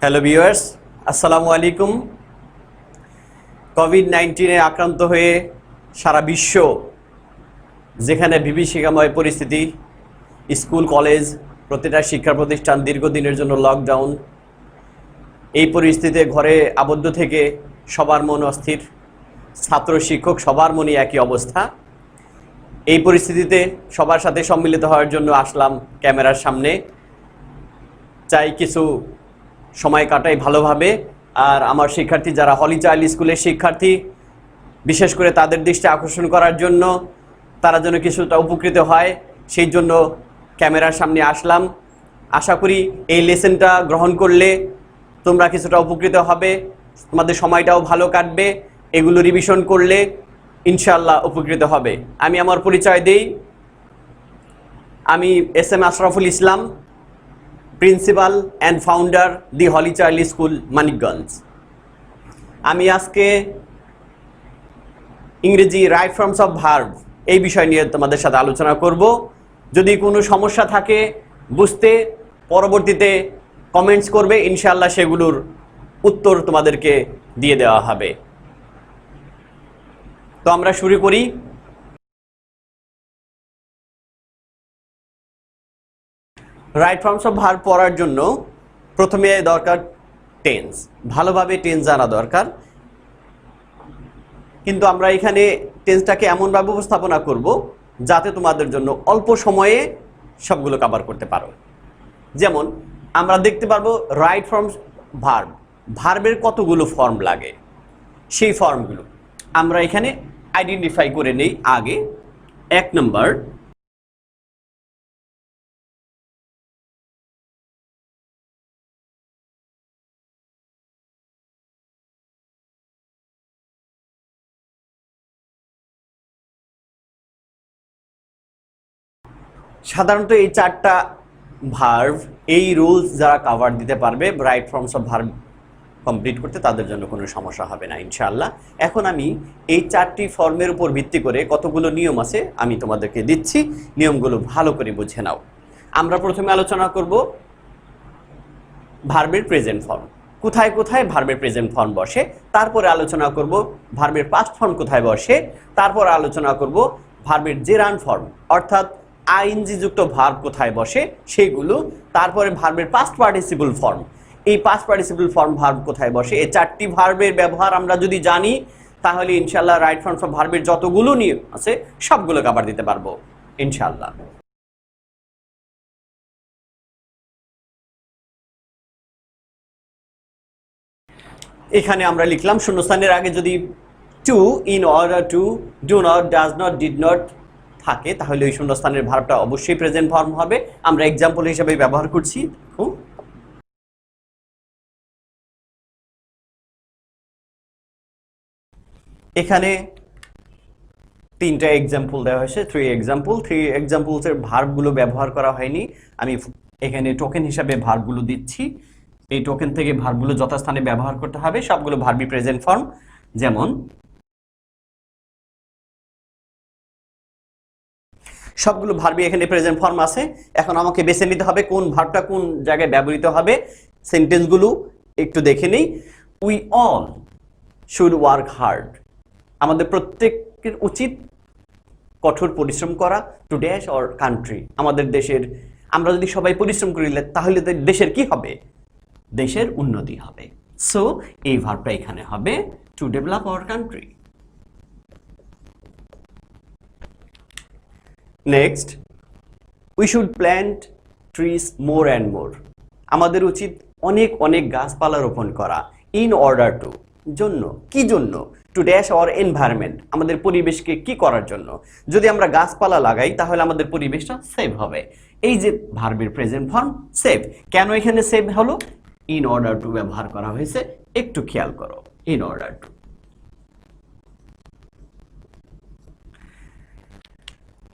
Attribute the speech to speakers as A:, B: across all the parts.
A: Hello viewers, আসসালামু আলাইকুম। COVID-19 আক্রান্ত হয়ে সারা বিশ্ব যেখানে বিভীষিকাময় পরিস্থিতি, স্কুল কলেজ প্রতিটা শিক্ষা প্রতিষ্ঠান দীর্ঘদিনের জন্য লকডাউন, এই পরিস্থিতিতে ঘরে আবদ্ধ থেকে সবার মন অস্থির, ছাত্র শিক্ষক সবার মনে একই অবস্থা। এই পরিস্থিতিতে সবার সাথে সম্মিলিত হওয়ার জন্য আসলাম ক্যামেরার সামনে। চাই কিছু সময় কাটাই ভালোভাবে। আর আমার শিক্ষার্থী যারা হলি চাইল্ড স্কুলের শিক্ষার্থী, বিশেষ করে তাদের দৃষ্টি আকর্ষণ করার জন্য, তারা যেন কিছুটা উপকৃত হয়, সেই জন্য ক্যামেরার সামনে আসলাম। আশা করি এই লেসনটা গ্রহণ করলে তোমরা কিছুটা উপকৃত হবে, তোমাদের সময়টাও ভালো কাটবে। এগুলো রিভিশন করলে ইনশাআল্লাহ উপকৃত হবে। আমি আমার পরিচয় দেই। আমি S M. Ashraful Islam, principal and founder the holy child school, Manikganj. আমি আজকে ইংরেজি রাইট ফর্মস অফ ভার্ব এই বিষয় নিয়ে তোমাদের সাথে আলোচনা করব। যদি কোনো সমস্যা থাকে বুঝতে, পরবর্তীতে কমেন্টস করবে, ইনশাআল্লাহ সেগুলোর উত্তর তোমাদেরকে দিয়ে দেওয়া হবে। তো আমরা শুরু করি। রাইট ফর্মস অফ ভার্ব পড়ার জন্য প্রথমে দরকার টেন্স, ভালোভাবে টেন্স জানা দরকার। কিন্তু আমরা এখানে টেন্সটাকে এমনভাবে উপস্থাপনা করব যাতে তোমাদের জন্য অল্প সময়ে সবগুলো কভার করতে পারো। যেমন আমরা দেখতে পারবো রাইট ফর্মস ভার্ব, ভার্বের কতগুলো ফর্ম লাগে, সেই ফর্মগুলো আমরা এখানে আইডেন্টিফাই করে নেই। আগে 1 নম্বর, সাধারণত এই 4টা ভার্ব, এই রুলস যারা কভার দিতে পারবে right forms of verb complete করতে, তাদের জন্য কোনো সমস্যা হবে না ইনশাআল্লাহ। এখন আমি এই 4টি ফর্মের উপর ভিত্তি করে কতগুলো নিয়ম আছে আমি তোমাদেরকে দিচ্ছি, নিয়মগুলো ভালো করে বুঝে নাও। আমরা প্রথমে আলোচনা করব ভার্বের প্রেজেন্ট ফর্ম, কোথায় কোথায় ভার্বের প্রেজেন্ট ফর্ম বসে। তারপরে আলোচনা করব ভার্বের পাস্ট ফর্ম কোথায় বসে। তারপর আলোচনা করব ভার্বের জেরান্ড ফর্ম, অর্থাৎ আইএনজি যুক্ত ভার্ব কোথায় বসে সেগুলো। তারপরে ভার্বের পাস্ট পার্টিসিপল ফর্ম, এই পাস্ট পার্টিসিপল ফর্ম ভার্ব কোথায় বসে। এই 4টি ভার্বের ব্যবহার আমরা যদি জানি তাহলে ইনশাআল্লাহ রাইট ফর্মস অফ ভার্বের যতগুলো নিয়ম আছে সবগুলো কভার দিতে পারবো ইনশাআল্লাহ। এখানে আমরা লিখলাম শূন্যস্থানের আগে যদি to, in order to, do not, does not, did not থাকে তাহলে ওই শূন্যস্থানের ভার্বটা অবশ্যই প্রেজেন্ট ফর্ম হবে। আমরা এক্সাম্পল হিসেবে ব্যবহার করছি। এখানে 3টা এক্সাম্পল দেওয়া হয়েছে, 3 এক্সাম্পলসের ভার্বগুলো ব্যবহার করা হয়নি। আমি এখানে টোকেন হিসাবে ভার্বগুলো দিচ্ছি। এই টোকেন থেকে ভার্বগুলো যথাস্থানে ব্যবহার করতে হবে, সবগুলো ভার্বই প্রেজেন্ট ফর্ম। যেমন সবগুলো ভার্বই এখানে প্রেজেন্ট ফর্ম আছে। এখন আমাকে বেছে নিতে হবে কোন ভার্বটা কোন জায়গায় ব্যবহৃত হবে। সেন্টেন্সগুলো একটু দেখে নেই। We all should work hard, আমাদের প্রত্যেকের উচিত কঠোর পরিশ্রম করা, টু ড্যাশ অর কান্ট্রি, আমাদের দেশের। আমরা যদি সবাই পরিশ্রম করি তাহলে দেশের কি হবে? দেশের উন্নতি হবে। সো এই ভার্বটা এখানে হবে to develop our country. Next, we should plant trees more and more, আমাদের উচিত অনেক অনেক গাছপালা রোপণ করা। ইন অর্ডার টু, জন্য, কি জন্য? টু ড্যাশ আওয়ার এনভায়রনমেন্ট, আমাদের পরিবেশকে কি করার জন্য? যদি আমরা গাছপালা লাগাই তাহলে আমাদের পরিবেশটা সেভ হবে। এই যে ভার্বের প্রেজেন্ট ফর্ম সেভ, কেন এখানে সেভ হলো? ইন অর্ডার টু ব্যবহার করা হয়েছে, একটু খেয়াল করো। In order two.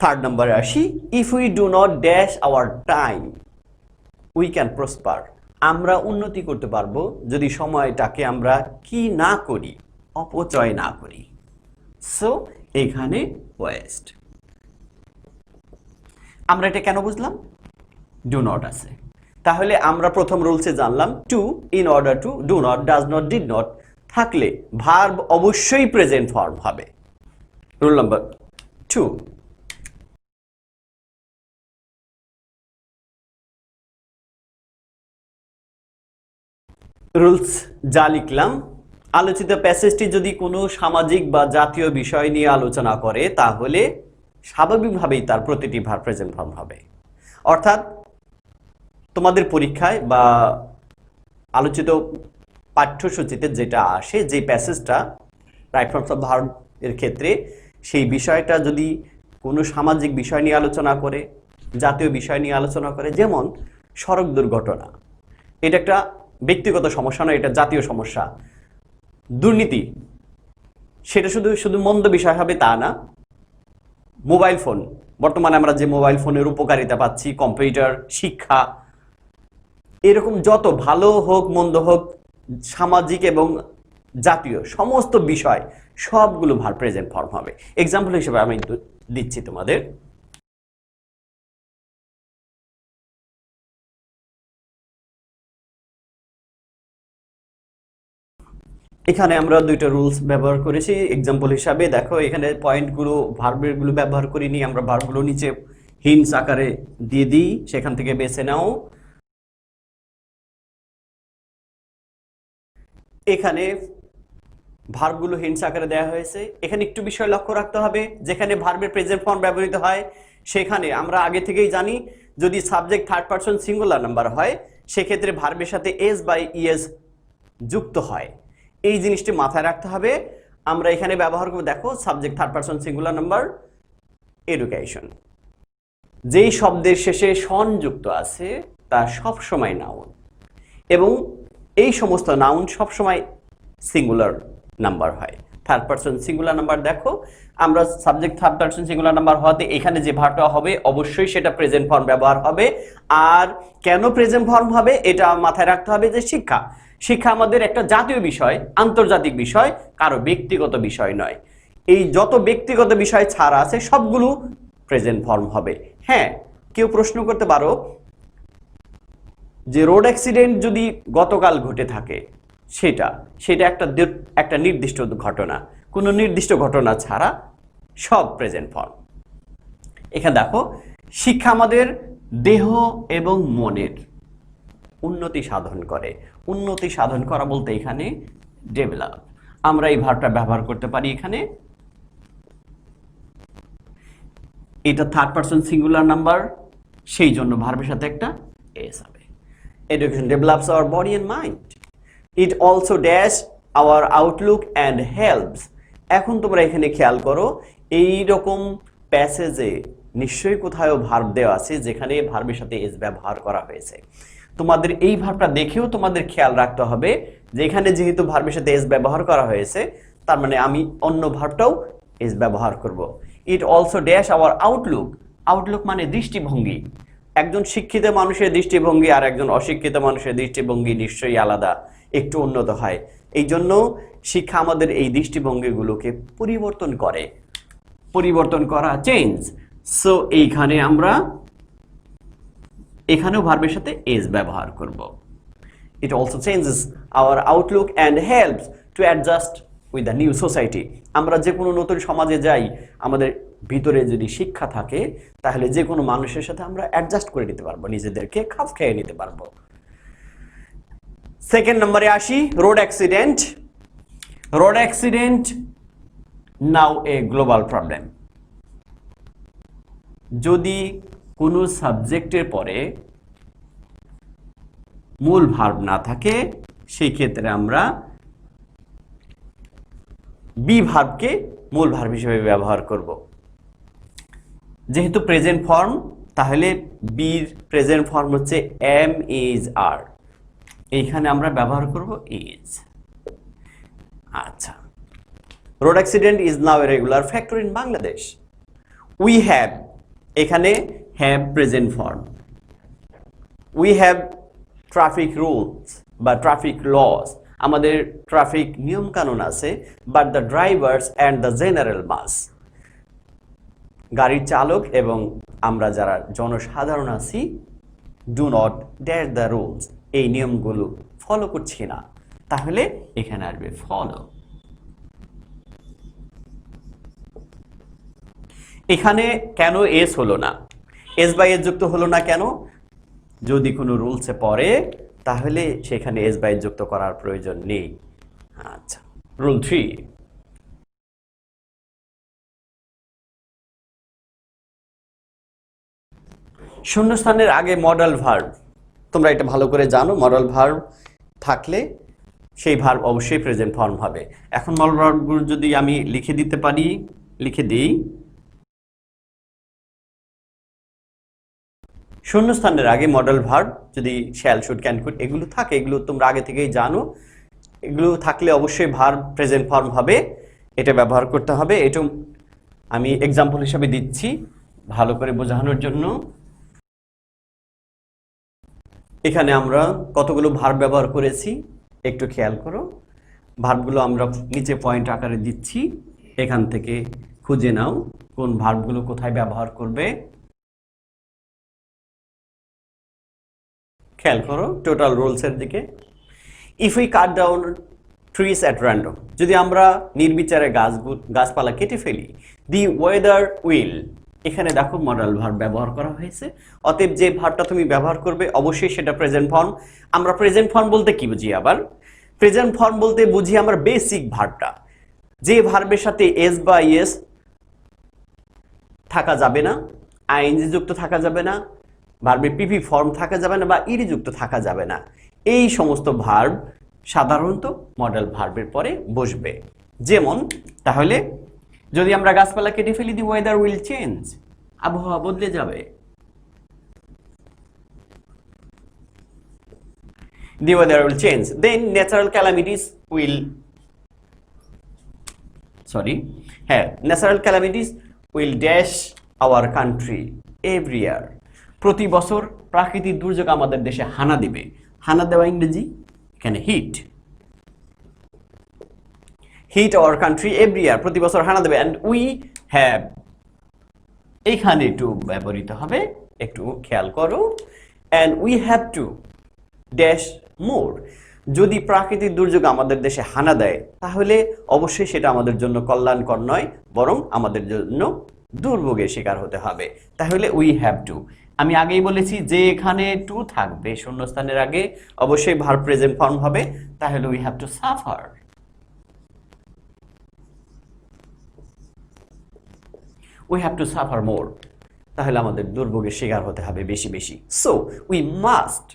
A: থার্ড নম্বরে আসি, if we do not dash our time we can prosper, আমরা উন্নতি করতে পারবো যদি সময়টাকে আমরা কি না করি, অপচয় না করি। সো এখানে ওয়েস্ট। আমরা এটা কেন বুঝলাম? ডু নট আছে, তাহলে আমরা প্রথম রুলসে জানলাম to, in order to, do not, does not, did not থাকলে ভার্ব অবশ্যই প্রেজেন্ট ফর্ম হবে। Rule number 2। রুলস যা লিখলাম, আলোচিত প্যাসেজটি যদি কোনো সামাজিক বা জাতীয় বিষয় নিয়ে আলোচনা করে তাহলে স্বাভাবিকভাবেই তার প্রতিটি ভার্ব প্রেজেন্ট ফর্ম হবে। অর্থাৎ তোমাদের পরীক্ষায় বা আলোচিত পাঠ্যসূচিতে যেটা আসে, যে প্যাসেজটা রাইট ফর্মস অফ ভার্ব এর ক্ষেত্রে, সেই বিষয়টা যদি কোনো সামাজিক বিষয় নিয়ে আলোচনা করে, জাতীয় বিষয় নিয়ে আলোচনা করে, যেমন সড়ক দুর্ঘটনা, এটা একটা ব্যক্তিগত সমস্যা নয়, এটা জাতীয় সমস্যা। দুর্নীতি, সেটা শুধু শুধু মন্দ বিষয় হবে তা না। মোবাইল ফোন, বর্তমানে আমরা যে মোবাইল ফোনের উপকারিতা পাচ্ছি, কম্পিউটার, শিক্ষা, এরকম যত ভালো হোক মন্দ হোক, সামাজিক এবং জাতীয় সমস্ত বিষয় সবগুলো ভার্ব প্রেজেন্ট ফর্ম হবে। এক্সাম্পল হিসেবে আমি দিচ্ছি তোমাদের। এখানে আমরা দুইটা রুলস ব্যবহার করেছি এক্সাম্পল হিসাবে। দেখো এখানে পয়েন্টগুলো ভার্বেরগুলো ব্যবহার করিনি, আমরা ভার্বগুলো নিচে হিন্টস আকারে দিয়ে দিই, সেখান থেকে বেছে নাও। এখানে ভার্বগুলো হিন্টস আকারে দেওয়া হয়েছে। এখানে একটু বিষয় লক্ষ্য রাখতে হবে, যেখানে ভার্বের প্রেজেন্ট ফর্ম ব্যবহৃত হয় সেখানে আমরা আগে থেকেই জানি যদি subject third person singular number হয় সেক্ষেত্রে ভার্বের সাথে এস বাই ইএস যুক্ত হয়। এই জিনিসটি মাথায় রাখতে হবে। আমরা এখানে ব্যবহার করব, দেখো subject third person singular number education. যেই শব্দের শেষে সন যুক্ত আছে তা সবসময় নাউন, এবং এই সমস্ত নাউন সবসময় সিঙ্গুলার নাম্বার হয়। থার্ড পারসন সিঙ্গুলার নাম্বার, দেখো আমরা subject third person singular number হওয়াতে এখানে যে ভার্বটা হবে অবশ্যই সেটা প্রেজেন্ট ফর্ম ব্যবহার হবে। আর কেন প্রেজেন্ট ফর্ম হবে এটা মাথায় রাখতে হবে যে শিক্ষা, শিক্ষা আমাদের একটা জাতীয় বিষয়, আন্তর্জাতিক বিষয়, কারো ব্যক্তিগত বিষয় নয়। এই যত ব্যক্তিগত বিষয় ছাড়া আছে সবগুলো প্রেজেন্ট ফর্ম হবে। হ্যাঁ, কেউ প্রশ্ন করতে পারো যে রোড অ্যাক্সিডেন্ট যদি গতকাল ঘটে থাকে সেটা একটা নির্দিষ্ট ঘটনা, কোনো নির্দিষ্ট ঘটনা ছাড়া সব প্রেজেন্ট ফর্ম। এখানে দেখো শিক্ষা আমাদের দেহ এবং মনের উন্নতি সাধন করে। উন্নতি সাধন করা বলতে এখানে ডেভেলপ, আমরা এই ভার্বটা ব্যবহার করতে পারি এখানে। এটা থার্ড পারসন সিঙ্গুলার নাম্বার, সেই জন্য ভার্বের সাথে একটা এস হবে। Education develops our body and mind. It also dash our outlook and helps. এখন তোমরা এখানে খেয়াল করো, এই রকম প্যাসেজে নিশ্চয়ই কোথাও ভার্ব দেওয়া আছে যেখানে ভার্বের সাথে এস ব্যবহার করা হয়েছে। তোমাদের এই ভার্বটা দেখেও তোমাদের খেয়াল রাখতে হবে যে এখানে যেহেতু ভার্বের সাথে এস ব্যবহার করা হয়েছে তার মানে আমি অন্য ভার্বটাও এস ব্যবহার করব। It also dash our Outlook. Outlook মানে দৃষ্টিভঙ্গি। একজন শিক্ষিত মানুষের দৃষ্টিভঙ্গি আর একজন অশিক্ষিত মানুষের দৃষ্টিভঙ্গি নিশ্চয়ই আলাদা, একটু উন্নত হয়। এই জন্য শিক্ষা আমাদের এই দৃষ্টিভঙ্গিগুলোকে পরিবর্তন করা, চেঞ্জ। সো এইখানে আমরা এখানেও ভার্বের সাথে এস ব্যবহার করব। It also changes our outlook and helps to adjust with the new society. আমরা যে কোনো নতুন সমাজে যাই, আমাদের ভিতরে যদি শিক্ষা থাকে তাহলে যে কোনো মানুষের সাথে আমরা অ্যাডজাস্ট করে নিতে পারবো, নিজেদেরকে খাপ খেয়ে নিতে পারবো। সেকেন্ড নম্বরে আসি, রোড অ্যাক্সিডেন্ট। রোড অ্যাক্সিডেন্ট নাও এ গ্লোবাল প্রবলেম। যদি কোনো সাবজেক্টের পরে মূল ভার্ব না থাকে সেই ক্ষেত্রে আমরা বি ভার্বকে মূল ভার্ব হিসেবে ব্যবহার করব। যেহেতু প্রেজেন্ট ফর্ম তাহলে বির প্রেজেন্ট ফর্ম হচ্ছে এম ইজ আর, এইখানে আমরা ব্যবহার করব ইজ। আচ্ছা, road accident is now a regular factor in Bangladesh. We have, এখানে have present form. We have traffic rules বা ট্রাফিক লস, আমাদের ট্রাফিক নিয়ম কানুন আছে। But the drivers and the general mass, গাড়ির চালক এবং আমরা যারা জনসাধারণ আছি do not dash the rules, এই নিয়মগুলো ফলো করছি না, তাহলে এখানে আসবে ফলো। এখানে কেন এস হলো না, এস বাই এস যুক্ত হলো না কেন? যদি কোনো রুলসে পড়ে তাহলে সেখানে এস বাই এস যুক্ত করার প্রয়োজন নেই। আচ্ছা, রুল 3, শূন্যস্থানের আগে মডাল ভার্ব। তোমরা এটা ভালো করে জানো, মডাল ভার্ব থাকলে সেই ভার্ব অবশ্যই প্রেজেন্ট ফর্ম হবে। এখন মডাল ভার্বগুলো যদি আমি লিখে দিতে পারি, লিখে দিই। শূন্যস্থানের আগে মডাল ভার্ব যদি শ্যাল, শুড, ক্যান, কুড এগুলো থাকে, এগুলো তোমরা আগে থেকেই জানো। এগুলো থাকলে অবশ্যই ভার্ব প্রেজেন্ট ফর্ম হবে, এটা ব্যবহার করতে হবে। এটা আমি এক্সাম্পল হিসাবে দিচ্ছি ভালো করে বোঝানোর জন্য। এখানে আমরা কতগুলো ভার্ব ব্যবহার করেছি একটু খেয়াল করো। ভার্বগুলো আমরা নিচে পয়েন্ট আকারে দিচ্ছি, এখান থেকে খুঁজে নাও কোন ভার্বগুলো কোথায় ব্যবহার করবে। খেয়াল করো টোটাল রুলসের দিকে। If we cut down trees at random, যদি আমরা নির্বিচারে গাছপালা কেটে ফেলি, দি ওয়েদার উইল, এখানে দেখো মডাল ভার্ব ব্যবহার করা হয়েছে। অতএব যে ভার্বটা তুমি ব্যবহার করবে অবশ্যই সেটা প্রেজেন্ট ফর্ম। আমরা প্রেজেন্ট ফর্ম বলতে কি বুঝি? আবার প্রেজেন্ট ফর্ম বলতে বুঝি আমরা বেসিক ভার্বটা, যে ভার্বের সাথে এস বা ইএস থাকা যাবে না, আইএনজি যুক্ত থাকা যাবে না, ভার্বে পিপি ফর্ম থাকা যাবে না, বা ইডি যুক্ত থাকা যাবে না। এই সমস্ত ভার্ব সাধারণত মডেল ভার্বের পরে বসবে। যেমন তাহলে যদি আমরা গাছপালা কেটে ফেলি, দি ওয়েদার উইল চেঞ্জ, আবহাওয়া বদলে যাবে। The weather will change. Then natural calamities will, natural calamities will dash our country every year. প্রতি বছর প্রাকৃতিক দুর্যোগ আমাদের দেশে হানা দিবে। হানা দেওয়া ইংরেজি এখানে hit. Hit our country every year, প্রতি বছর হানা দেবে। and we have, এইখানে একটু ব্যবহৃত হবে, একটু খেয়াল করো। and we have to dash more, যদি প্রাকৃতিক দুর্যোগ আমাদের দেশে হানা দেয় তাহলে অবশ্যই সেটা আমাদের জন্য কল্যাণকর নয়, বরং আমাদের জন্য দুর্ভোগের শিকার হতে হবে। তাহলে উই হ্যাভ টু, আমি আগেই বলেছি যে এখানে টু থাকবে শূন্যস্থানের আগে অবশ্যই ভার্ব প্রেজেন্ট ফর্ম হবে। তাহলে we have to suffer, we have to suffer more, তাহলে আমাদের দুর্ভোগের শিকার হতে হবে বেশি বেশি। সো উই মাস্ট,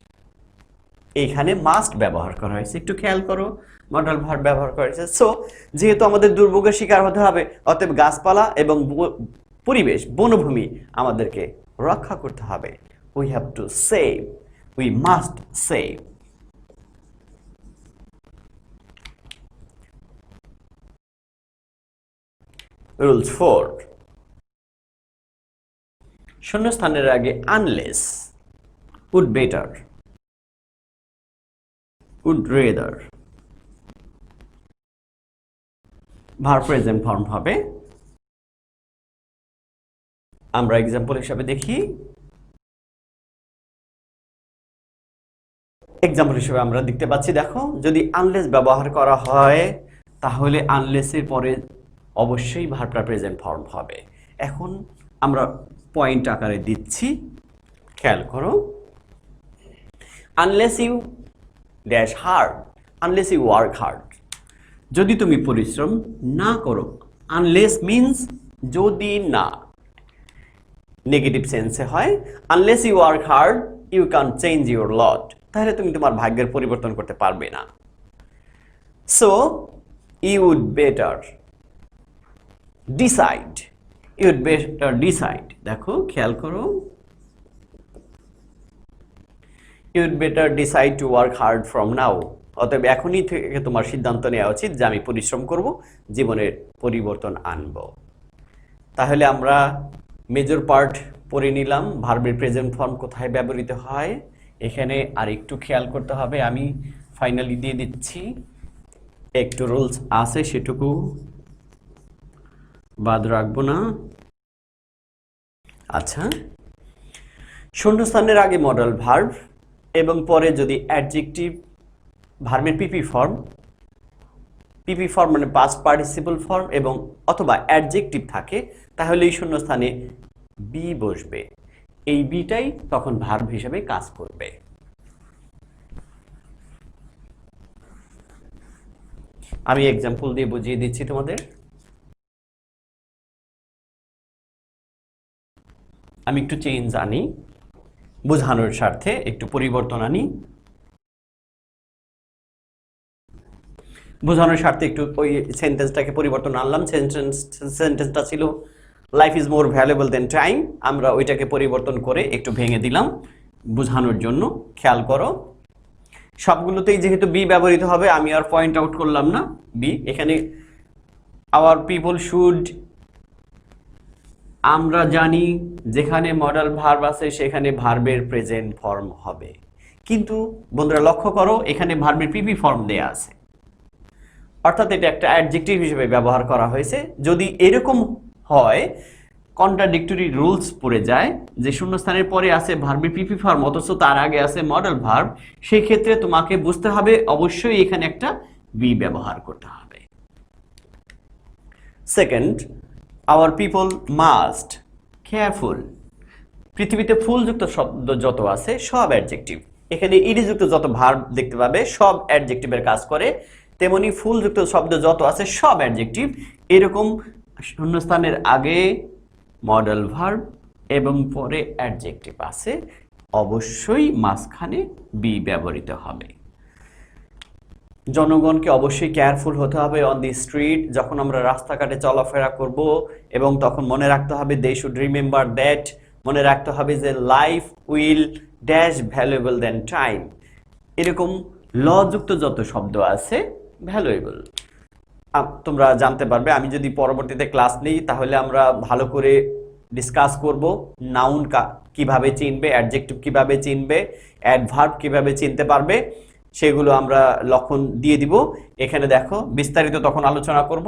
A: এইখানে মাস্ট ব্যবহার করা হয়েছে, একটু খেয়াল করো মডাল ভার্ব ব্যবহার করা হয়েছে। সো যেহেতু আমাদের দুর্ভোগের শিকার হতে হবে, অতএব গাছপালা এবং পরিবেশ, বনভূমি আমাদেরকে রক্ষা করতে হবে। We have to save, we must save. Rules 4, শূন্যস্থানের আগে unless, would better, would rather verb present form হবে। আমরা এক্সাম্পল হিসাবে দেখি। এক্সাম্পল হিসেবে আমরা দেখতে পাচ্ছি, দেখো যদি আনলেস ব্যবহার করা হয় তাহলে আনলেসের পরে অবশ্যই ভার্বটা প্রেজেন্ট ফর্ম হবে। এখন আমরা পয়েন্ট আকারে দিচ্ছি, খেয়াল করো। Unless you dash hard, unless you work hard, যদি তুমি পরিশ্রম না করো। আনলেস মিন্স যদি না, নেগেটিভ সেন্সে হয়। Unless you work hard you can change your lot, তাহলে তুমি তোমার ভাগ্যের পরিবর্তন করতে পারবে না। So you would better decide, you would better decide, দেখো খেয়াল করো। You'd better decide to work hard from now. অতএব এখনই থেকে তোমার সিদ্ধান্ত নেওয়া উচিত যে আমি পরিশ্রম করব, জীবনের পরিবর্তন আনব। তাহলে আমরা মেজর পার্ট পড়ে নিলাম, ভার্বের প্রেজেন্ট ফর্ম কোথায় ব্যবহৃত হয়। এখানে আর একটু খেয়াল করতে হবে, আমি ফাইনালি দিয়ে দিচ্ছি। একটু রুলস আছে, সেটুকু বাদ রাখবো না। আচ্ছা, শূন্যস্থানের আগে মডেল ভার্ব এবং পরে যদি অ্যাডজেক্টিভ ভার্বের পিপি ফর্ম মানে পাস্ট পার্টিসিপল ফর্ম এবং অথবা অ্যাডজেক্টিভ থাকে, তাহলে এই শূন্যস্থানে বি বসবে। এই বিটাই তখন ভার্ব হিসেবে কাজ করবে। আমি এক্সাম্পল দিয়ে বুঝিয়ে দিচ্ছি তোমাদের। আমি একটু চেঞ্জ আনি, বোঝানোর স্বার্থে একটু পরিবর্তন আনি, বোঝানোর স্বার্থে একটু ওই সেন্টেন্সটাকে পরিবর্তন আনলাম। সেন্টেন্সটা ছিল life is more valuable then time, আমরা ওইটাকে পরিবর্তন করে একটু ভেঙে দিলাম বোঝানোর জন্য। খেয়াল করো, সবগুলোতেই যেহেতু বি ব্যবহৃত হবে, আমি আর পয়েন্ট আউট করলাম না বি। এখানে আওয়ার পিপল শুড, আমরা জানি, যেখানে মডেল ভার্ব আছে সেখানে ভার্বের প্রেজেন্ট ফর্ম হবে। কিন্তু বন্ধুরা লক্ষ্য করো, এখানে ভার্বের পিপি ফর্ম দেয়া আছে, অর্থাৎ এটা একটা অ্যাডজেক্টিভ হিসেবে ব্যবহার করা হয়েছে। যদি এরকম হয়, কন্ট্রাডিক্টরি রুলস পড়ে যায় যে শূন্যস্থানের পরে আছে ভার্বের পিপি ফর্ম অথচ তার আগে আছে মডেল ভার্ব, সেই ক্ষেত্রে তোমাকে বুঝতে হবে অবশ্যই এখানে একটা বি ব্যবহার করতে হবে। Second, hour people must careful. পৃথিবীতে ফুলযুক্ত শব্দ যত আছে সব অ্যাডজেক্টিভ। এখানে ইডিযুক্ত যত ভার্ব দেখতে পাবে সব অ্যাডজেক্টিভের কাজ করে, তেমনি ফুলযুক্ত শব্দ যত আছে সব অ্যাডজেক্টিভ। এরকম শূন্যস্থানের আগে মডেল ভার্ব এবং পরে অ্যাডজেক্টিভ আছে, অবশ্যই মাঝখানে বি ব্যবহৃত হবে। জনগণকে অবশ্যই কেয়ারফুল হতে হবে অন দি স্ট্রিট, যখন আমরা রাস্তাঘাটে চলাফেরা করব, এবং তখন মনে রাখতে হবে দে শুড রিমেম্বার দ্যাট, মনে রাখতে হবে যে life will dash valuable then time. এরকম লযুক্ত যত শব্দ আছে ভ্যালুয়েবল তোমরা জানতে পারবে। আমি যদি পরবর্তীতে ক্লাস নিই তাহলে আমরা ভালো করে ডিসকাস করব নাউন কিভাবে চিনবে, অ্যাডজেক্টিভ কিভাবে চিনবে, অ্যাডভার্ব কিভাবে চিনতে পারবে, সেগুলো আমরা লক্ষণ দিয়ে দিব। এখানে দেখো বিস্তারিত তখন আলোচনা করব।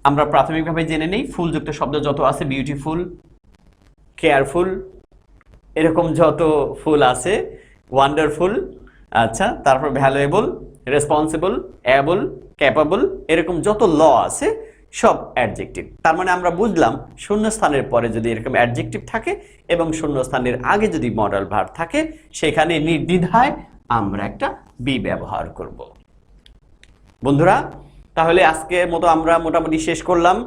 A: আমরা প্রাথমিকভাবে জেনে নেই ফুলযুক্ত শব্দ যত আছে, বিউটিফুল, কেয়ারফুল, এরকম যত ফুল আছে, ওয়ান্ডারফুল, আচ্ছা, তারপর ভ্যালুয়েবল, রেসপন্সিবল, অ্যাবল, ক্যাপাবল, এরকম যত ল আছে সব অ্যাডজেক্টিভ। তার মানে আমরা বুঝলাম শূন্যস্থানের পরে যদি এরকম অ্যাডজেক্টিভ থাকে এবং শূন্যস্থানের আগে যদি মডেল ভার্ব থাকে, সেখানে নির্দ্বিধায় আমরা একটা বি ব্যবহার করব। বন্ধুরা, তাহলে আজকের মতো আমরা মোটামুটি শেষ করলাম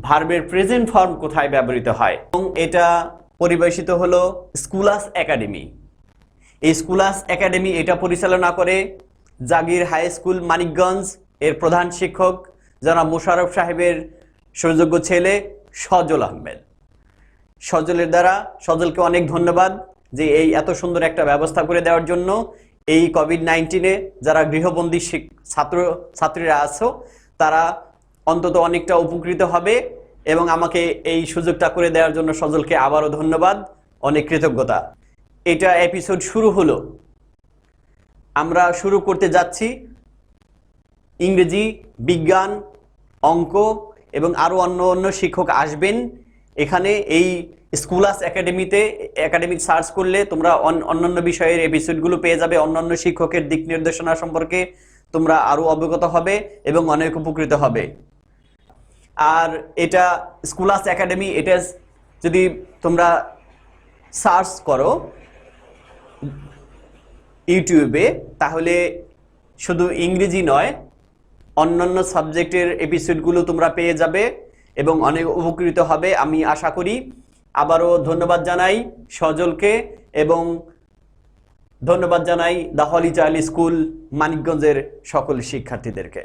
A: ভার্বের প্রেজেন্ট ফর্ম কোথায় ব্যবহৃত হয়, এবং এটা পরিবেশিত হলো স্কুলাস একাডেমি। এই স্কুলাস একাডেমি এটা পরিচালনা করে জাগির হাই স্কুল মানিকগঞ্জ, এর প্রধান শিক্ষক জনাব মোশাররফ সাহেবের সুযোগ্য ছেলে সজল আহমেদ। সজলকে অনেক ধন্যবাদ যে এই এত সুন্দর একটা ব্যবস্থা করে দেওয়ার জন্য। এই কোভিড-19-এ যারা গৃহবন্দী ছাত্রীরা আছো, তারা অন্তত অনেকটা উপকৃত হবে, এবং আমাকে এই সুযোগটা করে দেওয়ার জন্য সজলকে আবারও ধন্যবাদ, অনেক কৃতজ্ঞতা। এটা এপিসোড শুরু হলো, আমরা শুরু করতে যাচ্ছি ইংরেজি, বিজ্ঞান, অঙ্ক এবং আরও অন্য শিক্ষক আসবেন এখানে। এই স্কুলাস একাডেমিতে একাডেমিক সার্চ করলে তোমরা অন্যান্য বিষয়ের এপিসোডগুলো পেয়ে যাবে। অন্যান্য শিক্ষকের দিক নির্দেশনা সম্পর্কে তোমরা আরও অবগত হবে এবং অনেক উপকৃত হবে। আর এটা স্কুলাস একাডেমি, এটা যদি তোমরা সার্চ করো ইউটিউবে, তাহলে শুধু ইংরেজি নয়, অন্যান্য সাবজেক্টের এপিসোডগুলো তোমরা পেয়ে যাবে এবং অনেক উপকৃত হবে আমি আশা করি। আবারও ধন্যবাদ জানাই সজলকে, এবং ধন্যবাদ জানাই দ্য হলি চাইল্ড স্কুল মানিকগঞ্জের সকল শিক্ষার্থীদেরকে।